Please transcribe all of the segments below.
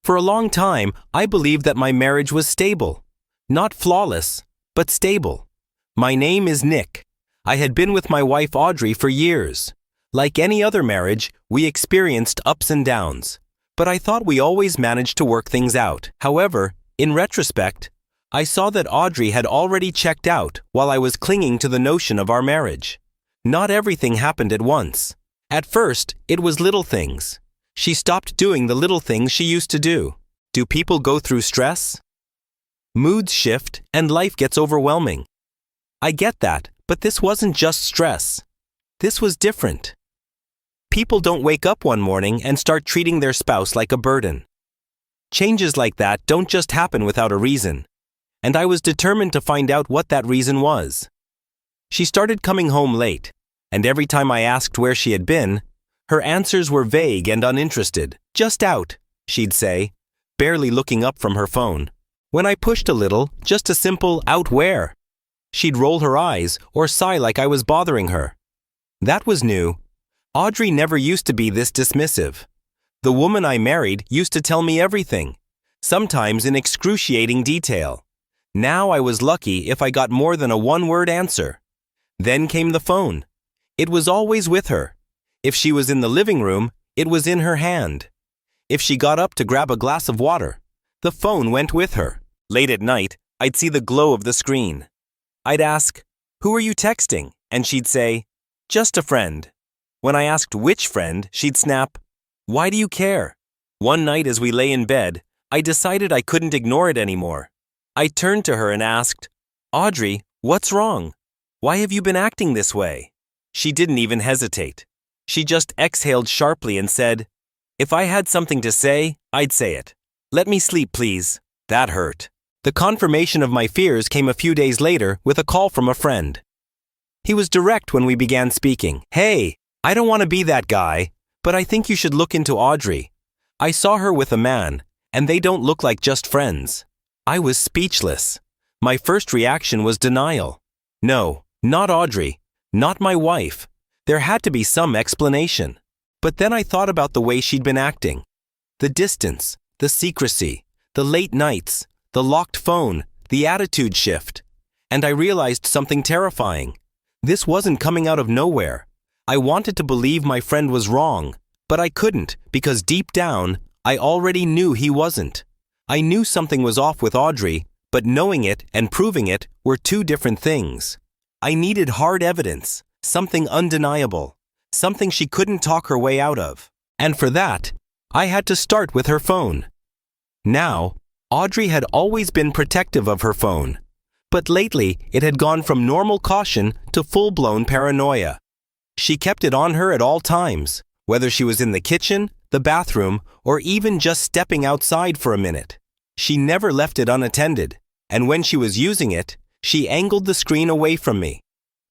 For a long time, I believed that my marriage was stable. Not flawless, but stable. My name is Nick. I had been with my wife Audrey for years. Like any other marriage, we experienced ups and downs. But I thought we always managed to work things out. However, in retrospect, I saw that Audrey had already checked out while I was clinging to the notion of our marriage. Not everything happened at once. At first, it was little things. She stopped doing the little things she used to do. Do people go through stress? Moods shift and life gets overwhelming. I get that, but this wasn't just stress. This was different. People don't wake up one morning and start treating their spouse like a burden. Changes like that don't just happen without a reason. And I was determined to find out what that reason was. She started coming home late, and every time I asked where she had been, her answers were vague and uninterested. Just out, she'd say, barely looking up from her phone. When I pushed a little, just a simple out where, she'd roll her eyes or sigh like I was bothering her. That was new. Audrey never used to be this dismissive. The woman I married used to tell me everything, sometimes in excruciating detail. Now I was lucky if I got more than a one-word answer. Then came the phone. It was always with her. If she was in the living room, it was in her hand. If she got up to grab a glass of water, the phone went with her. Late at night, I'd see the glow of the screen. I'd ask, "Who are you texting?" And she'd say, "Just a friend." When I asked which friend, she'd snap, "Why do you care?" One night as we lay in bed, I decided I couldn't ignore it anymore. I turned to her and asked, "Audrey, what's wrong? Why have you been acting this way?" She didn't even hesitate. She just exhaled sharply and said, "If I had something to say, I'd say it. Let me sleep, please." That hurt. The confirmation of my fears came a few days later with a call from a friend. He was direct when we began speaking. "Hey, I don't want to be that guy, but I think you should look into Audrey. I saw her with a man, and they don't look like just friends." I was speechless. My first reaction was denial. No, not Audrey, not my wife. There had to be some explanation. But then I thought about the way she'd been acting. The distance, the secrecy, the late nights, the locked phone, the attitude shift. And I realized something terrifying. This wasn't coming out of nowhere. I wanted to believe my friend was wrong, but I couldn't because deep down, I already knew he wasn't. I knew something was off with Audrey, but knowing it and proving it were two different things. I needed hard evidence, something undeniable, something she couldn't talk her way out of. And for that, I had to start with her phone. Now, Audrey had always been protective of her phone, but lately it had gone from normal caution to full-blown paranoia. She kept it on her at all times, whether she was in the kitchen, the bathroom, or even just stepping outside for a minute. She never left it unattended, and when she was using it, she angled the screen away from me.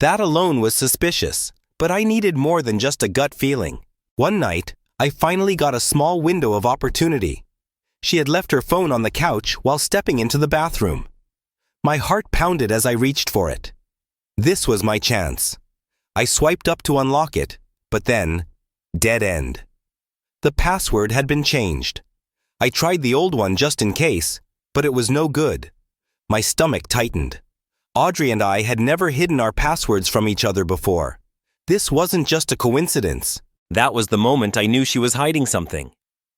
That alone was suspicious, but I needed more than just a gut feeling. One night, I finally got a small window of opportunity. She had left her phone on the couch while stepping into the bathroom. My heart pounded as I reached for it. This was my chance. I swiped up to unlock it, but then, dead end. The password had been changed. I tried the old one just in case, but it was no good. My stomach tightened. Audrey and I had never hidden our passwords from each other before. This wasn't just a coincidence. That was the moment I knew she was hiding something.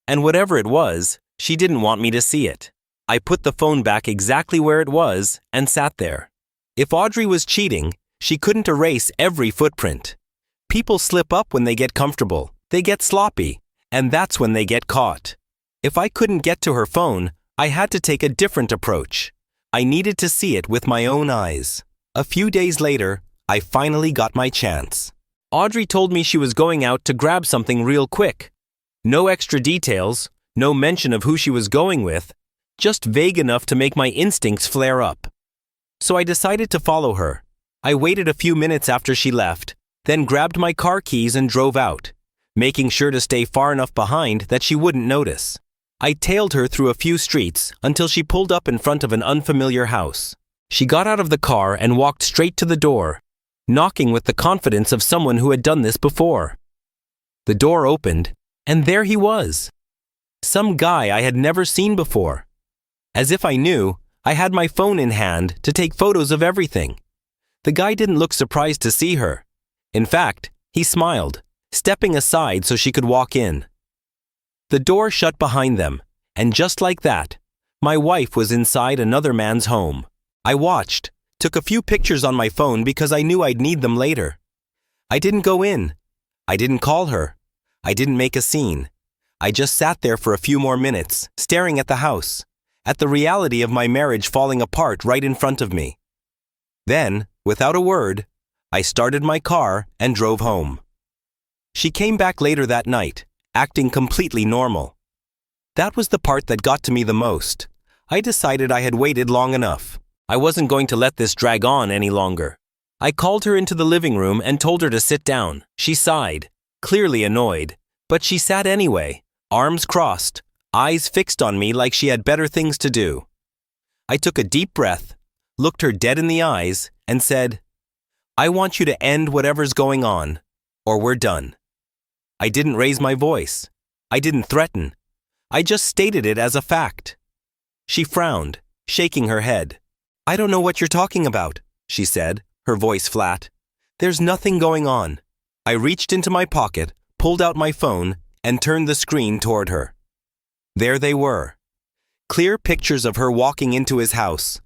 And whatever it was, she didn't want me to see it. I put the phone back exactly where it was and sat there. If Audrey was cheating, she couldn't erase every footprint. People slip up when they get comfortable. They get sloppy, and that's when they get caught. If I couldn't get to her phone, I had to take a different approach. I needed to see it with my own eyes. A few days later, I finally got my chance. Audrey told me she was going out to grab something real quick. No extra details, no mention of who she was going with, just vague enough to make my instincts flare up. So I decided to follow her. I waited a few minutes after she left, then grabbed my car keys and drove out, making sure to stay far enough behind that she wouldn't notice. I tailed her through a few streets until she pulled up in front of an unfamiliar house. She got out of the car and walked straight to the door, knocking with the confidence of someone who had done this before. The door opened, and there he was. Some guy I had never seen before. As if I knew, I had my phone in hand to take photos of everything. The guy didn't look surprised to see her. In fact, he smiled, stepping aside so she could walk in. The door shut behind them, and just like that, my wife was inside another man's home. I watched, took a few pictures on my phone because I knew I'd need them later. I didn't go in. I didn't call her. I didn't make a scene. I just sat there for a few more minutes, staring at the house, at the reality of my marriage falling apart right in front of me. Then, without a word, I started my car and drove home. She came back later that night, acting completely normal. That was the part that got to me the most. I decided I had waited long enough. I wasn't going to let this drag on any longer. I called her into the living room and told her to sit down. She sighed, clearly annoyed, but she sat anyway, arms crossed, eyes fixed on me like she had better things to do. I took a deep breath, looked her dead in the eyes, and said, "I want you to end whatever's going on, or we're done." I didn't raise my voice. I didn't threaten. I just stated it as a fact. She frowned, shaking her head. "I don't know what you're talking about," she said, her voice flat. "There's nothing going on." I reached into my pocket, pulled out my phone, and turned the screen toward her. There they were. Clear pictures of her walking into his house,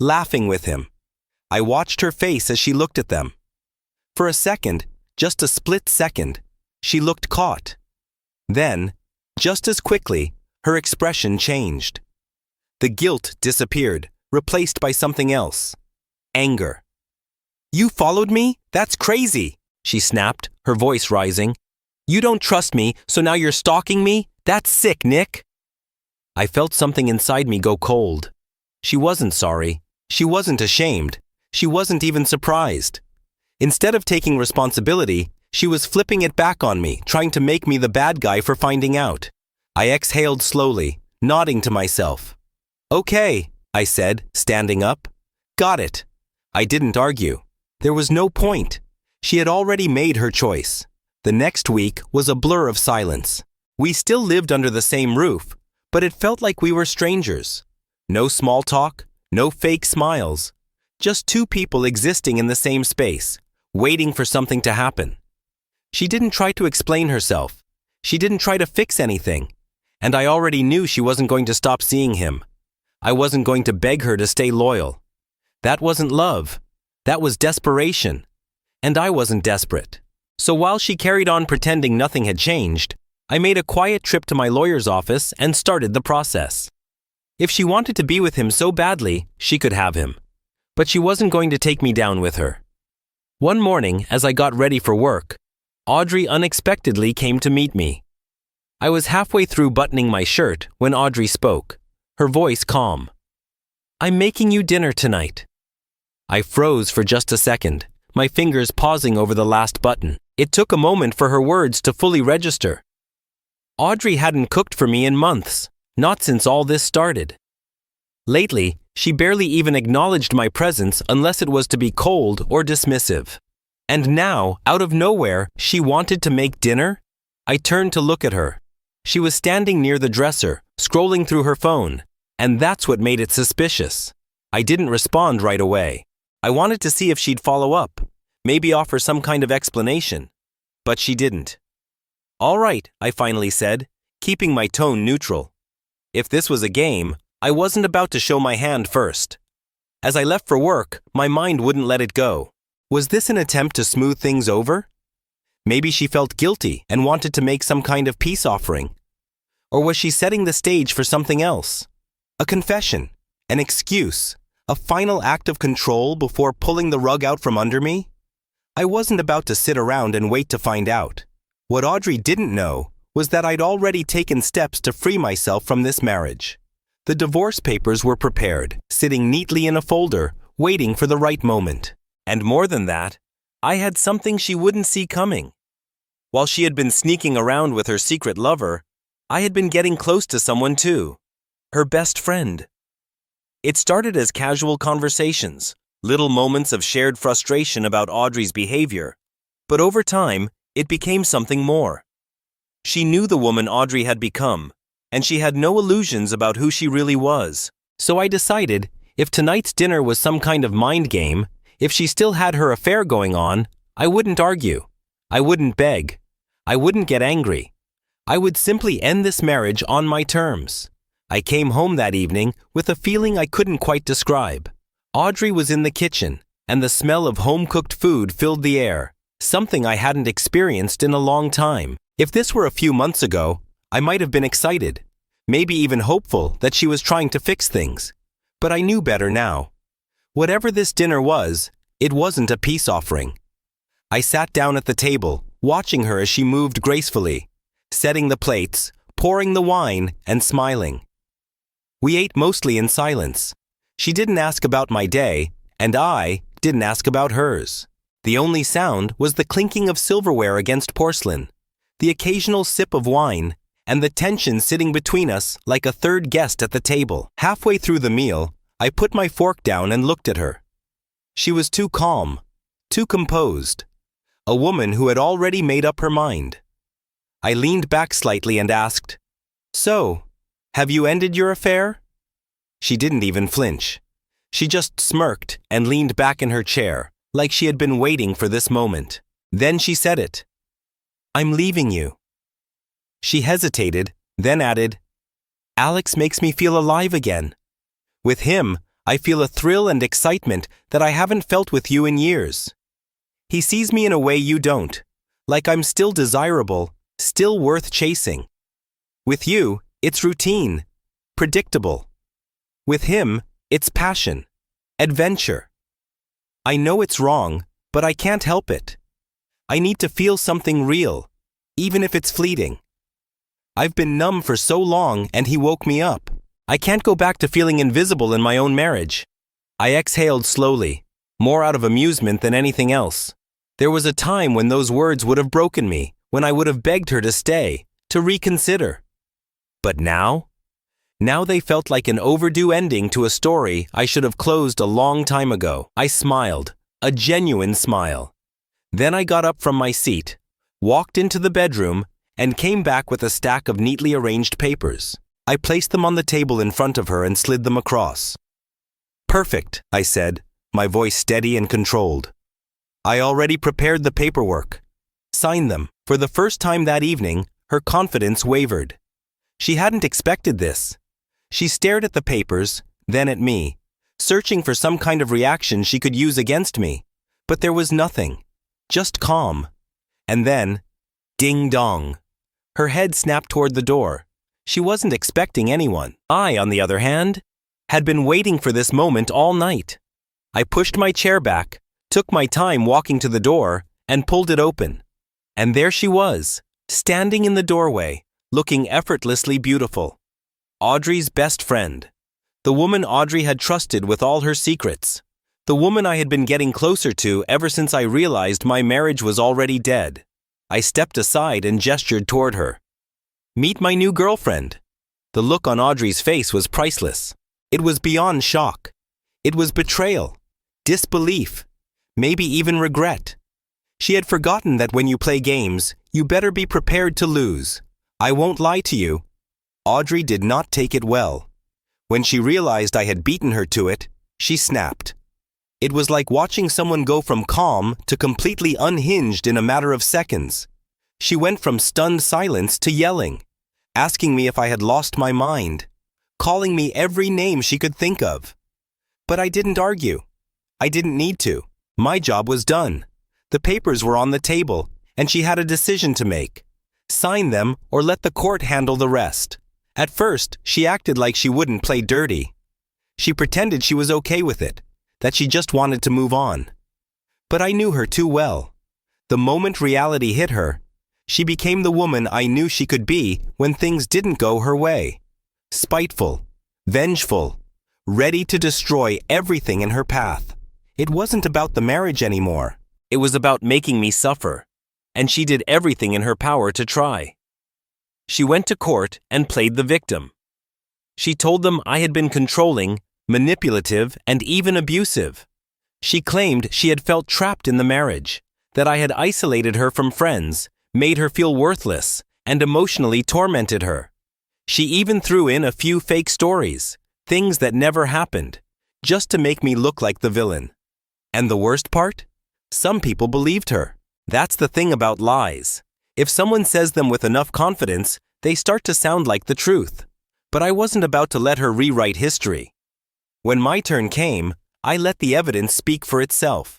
laughing with him. I watched her face as she looked at them. For a second, just a split second, she looked caught. Then, just as quickly, her expression changed. The guilt disappeared, replaced by something else. Anger. "You followed me? That's crazy," she snapped, her voice rising. "You don't trust me, so now you're stalking me? That's sick, Nick." I felt something inside me go cold. She wasn't sorry. She wasn't ashamed. She wasn't even surprised. Instead of taking responsibility, she was flipping it back on me, trying to make me the bad guy for finding out. I exhaled slowly, nodding to myself. "Okay," I said, standing up. "Got it." I didn't argue. There was no point. She had already made her choice. The next week was a blur of silence. We still lived under the same roof, but it felt like we were strangers. No small talk, no fake smiles. Just two people existing in the same space, waiting for something to happen. She didn't try to explain herself. She didn't try to fix anything. And I already knew she wasn't going to stop seeing him. I wasn't going to beg her to stay loyal. That wasn't love. That was desperation. And I wasn't desperate. So while she carried on pretending nothing had changed, I made a quiet trip to my lawyer's office and started the process. If she wanted to be with him so badly, she could have him. But she wasn't going to take me down with her. One morning, as I got ready for work, Audrey unexpectedly came to meet me. I was halfway through buttoning my shirt when Audrey spoke, her voice calm. "I'm making you dinner tonight." I froze for just a second, my fingers pausing over the last button. It took a moment for her words to fully register. Audrey hadn't cooked for me in months, not since all this started. Lately, she barely even acknowledged my presence unless it was to be cold or dismissive. And now, out of nowhere, she wanted to make dinner? I turned to look at her. She was standing near the dresser, scrolling through her phone, and that's what made it suspicious. I didn't respond right away. I wanted to see if she'd follow up, maybe offer some kind of explanation. But she didn't. "All right," I finally said, keeping my tone neutral. If this was a game, I wasn't about to show my hand first. As I left for work, my mind wouldn't let it go. Was this an attempt to smooth things over? Maybe she felt guilty and wanted to make some kind of peace offering. Or was she setting the stage for something else? A confession, an excuse, a final act of control before pulling the rug out from under me? I wasn't about to sit around and wait to find out. What Audrey didn't know was that I'd already taken steps to free myself from this marriage. The divorce papers were prepared, sitting neatly in a folder, waiting for the right moment. And more than that, I had something she wouldn't see coming. While she had been sneaking around with her secret lover, I had been getting close to someone too. Her best friend. It started as casual conversations, little moments of shared frustration about Audrey's behavior, but over time, it became something more. She knew the woman Audrey had become, and she had no illusions about who she really was. So I decided, if tonight's dinner was some kind of mind game, if she still had her affair going on, I wouldn't argue. I wouldn't beg. I wouldn't get angry. I would simply end this marriage on my terms. I came home that evening with a feeling I couldn't quite describe. Audrey was in the kitchen, and the smell of home-cooked food filled the air, something I hadn't experienced in a long time. If this were a few months ago, I might have been excited, maybe even hopeful that she was trying to fix things. But I knew better now. Whatever this dinner was, it wasn't a peace offering. I sat down at the table, watching her as she moved gracefully, setting the plates, pouring the wine, and smiling. We ate mostly in silence. She didn't ask about my day, and I didn't ask about hers. The only sound was the clinking of silverware against porcelain, the occasional sip of wine, and the tension sitting between us like a third guest at the table. Halfway through the meal, I put my fork down and looked at her. She was too calm, too composed, a woman who had already made up her mind. I leaned back slightly and asked, "So, have you ended your affair?" She didn't even flinch. She just smirked and leaned back in her chair, like she had been waiting for this moment. Then she said it. "I'm leaving you." She hesitated, then added, "Alex makes me feel alive again. With him, I feel a thrill and excitement that I haven't felt with you in years. He sees me in a way you don't, like I'm still desirable, still worth chasing. With you, it's routine, predictable. With him, it's passion, adventure. I know it's wrong, but I can't help it. I need to feel something real, even if it's fleeting. I've been numb for so long and he woke me up. I can't go back to feeling invisible in my own marriage." I exhaled slowly, more out of amusement than anything else. There was a time when those words would have broken me, when I would have begged her to stay, to reconsider. But now? Now they felt like an overdue ending to a story I should have closed a long time ago. I smiled, a genuine smile. Then I got up from my seat, walked into the bedroom, and came back with a stack of neatly arranged papers. I placed them on the table in front of her and slid them across. "Perfect," I said, my voice steady and controlled. "I already prepared the paperwork. Sign them." For the first time that evening, her confidence wavered. She hadn't expected this. She stared at the papers, then at me, searching for some kind of reaction she could use against me. But there was nothing, just calm. And then, ding dong. Her head snapped toward the door. She wasn't expecting anyone. I, on the other hand, had been waiting for this moment all night. I pushed my chair back, took my time walking to the door, and pulled it open. And there she was, standing in the doorway, looking effortlessly beautiful. Audrey's best friend. The woman Audrey had trusted with all her secrets. The woman I had been getting closer to ever since I realized my marriage was already dead. I stepped aside and gestured toward her. "Meet my new girlfriend." The look on Audrey's face was priceless. It was beyond shock. It was betrayal, disbelief, maybe even regret. She had forgotten that when you play games, you better be prepared to lose. I won't lie to you. Audrey did not take it well. When she realized I had beaten her to it, she snapped. It was like watching someone go from calm to completely unhinged in a matter of seconds. She went from stunned silence to yelling, asking me if I had lost my mind, calling me every name she could think of. But I didn't argue. I didn't need to. My job was done. The papers were on the table, and she had a decision to make. Sign them or let the court handle the rest. At first, she acted like she wouldn't play dirty. She pretended she was okay with it, that she just wanted to move on. But I knew her too well. The moment reality hit her, she became the woman I knew she could be when things didn't go her way. Spiteful, vengeful, ready to destroy everything in her path. It wasn't about the marriage anymore. It was about making me suffer, and she did everything in her power to try. She went to court and played the victim. She told them I had been controlling, manipulative, and even abusive. She claimed she had felt trapped in the marriage, that I had isolated her from friends, made her feel worthless, and emotionally tormented her. She even threw in a few fake stories, things that never happened, just to make me look like the villain. And the worst part? Some people believed her. That's the thing about lies. If someone says them with enough confidence, they start to sound like the truth. But I wasn't about to let her rewrite history. When my turn came, I let the evidence speak for itself.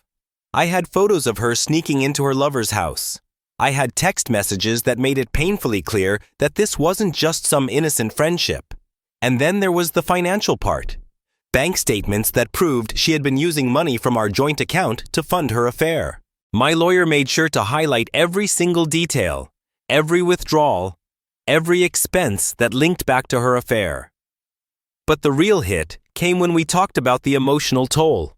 I had photos of her sneaking into her lover's house. I had text messages that made it painfully clear that this wasn't just some innocent friendship. And then there was the financial part. Bank statements that proved she had been using money from our joint account to fund her affair. My lawyer made sure to highlight every single detail, every withdrawal, every expense that linked back to her affair. But the real hit came when we talked about the emotional toll.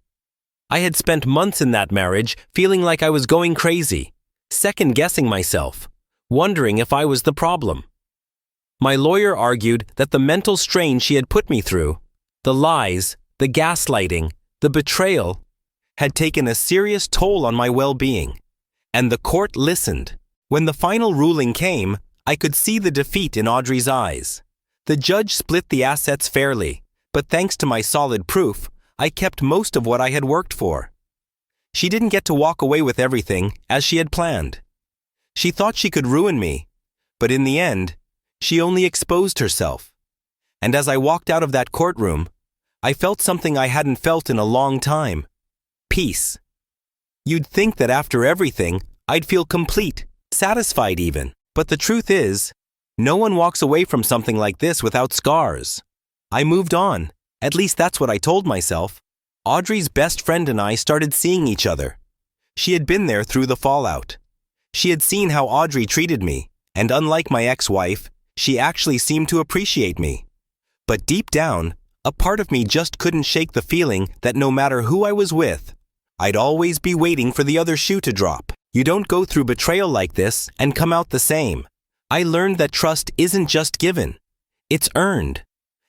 I had spent months in that marriage feeling like I was going crazy, second-guessing myself, wondering if I was the problem. My lawyer argued that the mental strain she had put me through, the lies, the gaslighting, the betrayal, had taken a serious toll on my well-being. And the court listened. When the final ruling came, I could see the defeat in Audrey's eyes. The judge split the assets fairly, but thanks to my solid proof, I kept most of what I had worked for. She didn't get to walk away with everything as she had planned. She thought she could ruin me, but in the end, she only exposed herself. And as I walked out of that courtroom, I felt something I hadn't felt in a long time. Peace. You'd think that after everything, I'd feel complete, satisfied even. But the truth is, no one walks away from something like this without scars. I moved on. At least that's what I told myself. Audrey's best friend and I started seeing each other. She had been there through the fallout. She had seen how Audrey treated me, and unlike my ex-wife, she actually seemed to appreciate me. But deep down, a part of me just couldn't shake the feeling that no matter who I was with, I'd always be waiting for the other shoe to drop. You don't go through betrayal like this and come out the same. I learned that trust isn't just given, it's earned.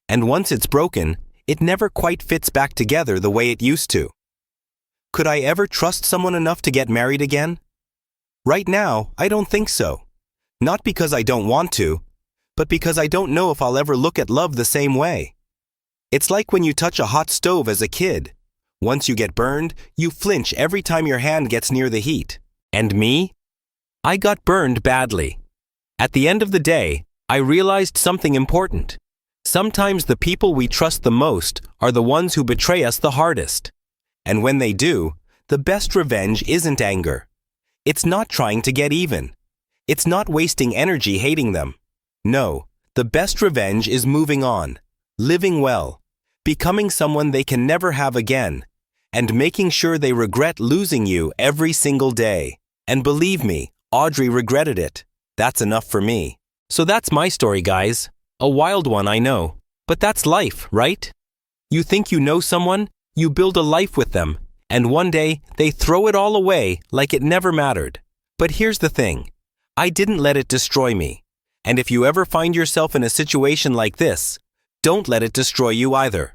And once it's broken, it never quite fits back together the way it used to. Could I ever trust someone enough to get married again? Right now, I don't think so. Not because I don't want to, but because I don't know if I'll ever look at love the same way. It's like when you touch a hot stove as a kid. Once you get burned, you flinch every time your hand gets near the heat. And me? I got burned badly. At the end of the day, I realized something important. Sometimes the people we trust the most are the ones who betray us the hardest. And when they do, the best revenge isn't anger. It's not trying to get even. It's not wasting energy hating them. No, the best revenge is moving on, living well, becoming someone they can never have again, and making sure they regret losing you every single day. And believe me, Audrey regretted it. That's enough for me. So that's my story, guys. A wild one, I know. But that's life, right? You think you know someone, you build a life with them, and one day they throw it all away like it never mattered. But here's the thing. I didn't let it destroy me. And if you ever find yourself in a situation like this, don't let it destroy you either.